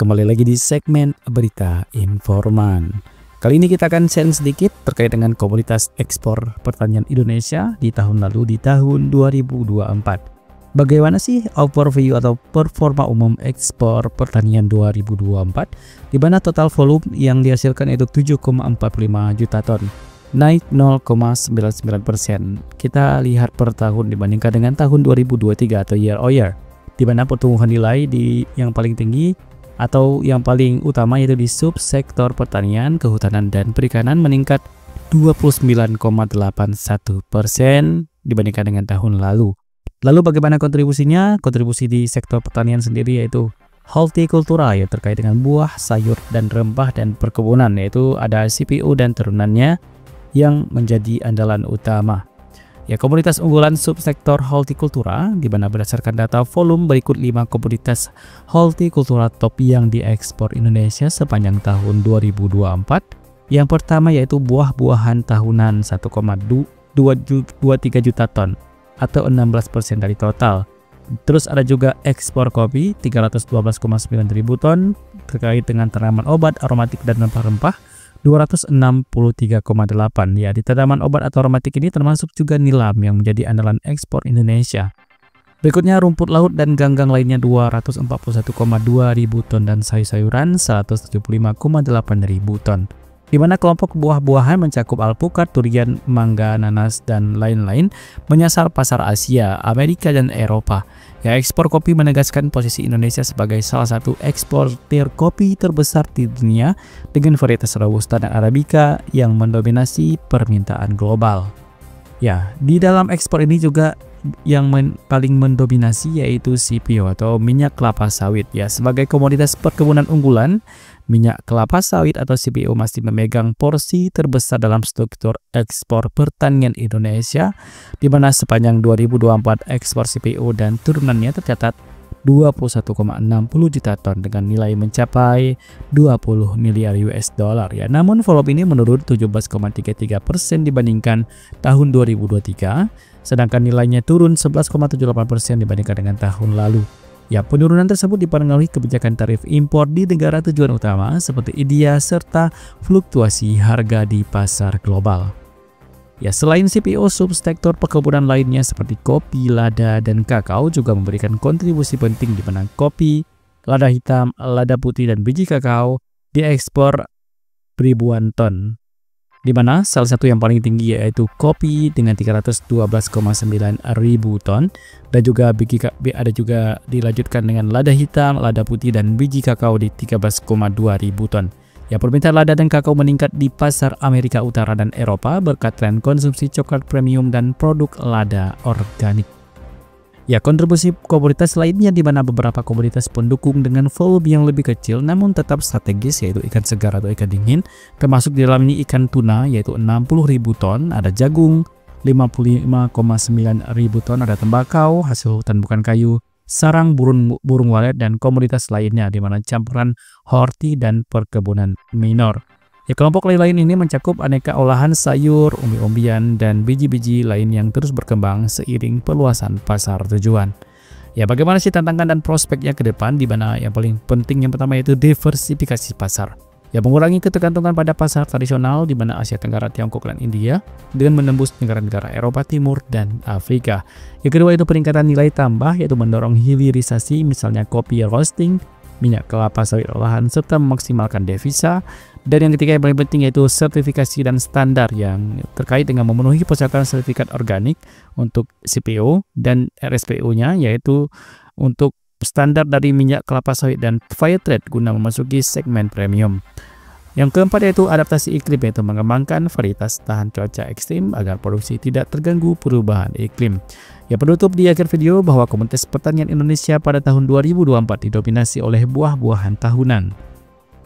kembali lagi di segmen Berita Informan. Kali ini kita akan share sedikit terkait dengan komoditas ekspor pertanian Indonesia di tahun lalu, di tahun 2024. Bagaimana sih overview atau performa umum ekspor pertanian 2024, di mana total volume yang dihasilkan itu 7,45 juta ton, naik 0,99%. Kita lihat per tahun dibandingkan dengan tahun 2023 atau year on year, di mana pertumbuhan nilai yang paling tinggi atau yang paling utama yaitu di subsektor pertanian, kehutanan, dan perikanan meningkat 29,81% dibandingkan dengan tahun lalu. Lalu bagaimana kontribusinya? Kontribusi di sektor pertanian sendiri yaitu hortikultura, ya, terkait dengan buah, sayur, dan rempah dan perkebunan, yaitu ada CPO dan turunannya yang menjadi andalan utama. Ya, komoditas unggulan subsektor hortikultura, di mana berdasarkan data volume berikut 5 komoditas hortikultura top yang diekspor Indonesia sepanjang tahun 2024. Yang pertama yaitu buah-buahan tahunan 1,23 juta ton atau 16% dari total. Terus ada juga ekspor kopi 312,9 ribu ton, terkait dengan tanaman obat, aromatik, dan rempah-rempah 263,8. Ya, di tanaman obat atau aromatik ini termasuk juga nilam yang menjadi andalan ekspor Indonesia. Berikutnya rumput laut dan ganggang lainnya 241,2 ribu ton dan sayur-sayuran 175,8 ribu ton. Di mana kelompok buah-buahan mencakup alpukat, durian, mangga, nanas, dan lain-lain, menyasar pasar Asia, Amerika, dan Eropa. Ya, ekspor kopi menegaskan posisi Indonesia sebagai salah satu eksportir kopi terbesar di dunia dengan varietas Robusta dan Arabica yang mendominasi permintaan global. Ya, di dalam ekspor ini juga yang paling mendominasi yaitu CPO atau minyak kelapa sawit. Ya, sebagai komoditas perkebunan unggulan, minyak kelapa sawit atau CPO masih memegang porsi terbesar dalam struktur ekspor pertanian Indonesia, di mana sepanjang 2024 ekspor CPO dan turunannya tercatat 21,60 juta ton dengan nilai mencapai 20 miliar US dollar. Ya, namun volume ini menurun 17,33% dibandingkan tahun 2023, sedangkan nilainya turun 11,78% dibandingkan dengan tahun lalu. Ya, penurunan tersebut dipengaruhi kebijakan tarif impor di negara tujuan utama seperti India serta fluktuasi harga di pasar global. Ya, selain CPO, subsektor perkebunan lainnya seperti kopi, lada, dan kakao juga memberikan kontribusi penting, di mana kopi, lada hitam, lada putih, dan biji kakao diekspor ribuan ton, di mana salah satu yang paling tinggi yaitu kopi dengan 312,9 ribu ton, dan juga ada juga dilanjutkan dengan lada hitam, lada putih, dan biji kakao di 13,2 ribu ton. Ya, permintaan lada dan kakao meningkat di pasar Amerika Utara dan Eropa berkat tren konsumsi coklat premium dan produk lada organik. Ya, kontribusi komoditas lainnya di mana beberapa komoditas pendukung dengan volume yang lebih kecil namun tetap strategis yaitu ikan segar atau ikan dingin, termasuk di dalam ini ikan tuna yaitu 60 ribu ton, ada jagung 55,9 ribu ton, ada tembakau, hasil hutan bukan kayu, sarang burung walet, dan komoditas lainnya di mana campuran horti dan perkebunan minor. Ya, kelompok lain-lain ini mencakup aneka olahan sayur, umbi-umbian, dan biji-biji lain yang terus berkembang seiring perluasan pasar tujuan. Ya, bagaimana sih tantangan dan prospeknya ke depan, di mana yang paling penting yang pertama yaitu diversifikasi pasar. Ya, mengurangi ketergantungan pada pasar tradisional di mana Asia Tenggara, Tiongkok, dan India dengan menembus negara-negara Eropa Timur dan Afrika. Yang kedua itu peningkatan nilai tambah yaitu mendorong hilirisasi, misalnya kopi roasting, minyak kelapa sawit olahan, serta memaksimalkan devisa. Dan yang ketiga yang paling penting yaitu sertifikasi dan standar yang terkait dengan memenuhi persyaratan sertifikat organik untuk CPO dan RSPO-nya, yaitu untuk standar dari minyak kelapa sawit dan fair trade guna memasuki segmen premium. Yang keempat yaitu adaptasi iklim, yaitu mengembangkan varietas tahan cuaca ekstrim agar produksi tidak terganggu perubahan iklim. Ya, penutup di akhir video bahwa komoditas pertanian Indonesia pada tahun 2024 didominasi oleh buah-buahan tahunan,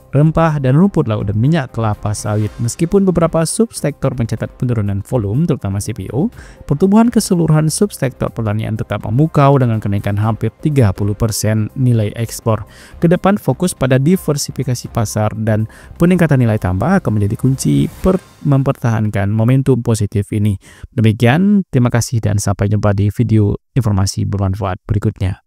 rempah, dan rumput laut, dan minyak kelapa sawit. Meskipun beberapa subsektor mencatat penurunan volume, terutama CPO, pertumbuhan keseluruhan subsektor pertanian tetap memukau dengan kenaikan hampir 30% nilai ekspor. Kedepan fokus pada diversifikasi pasar dan peningkatan nilai tambah akan menjadi kunci mempertahankan momentum positif ini. Demikian, terima kasih dan sampai jumpa di video informasi bermanfaat berikutnya.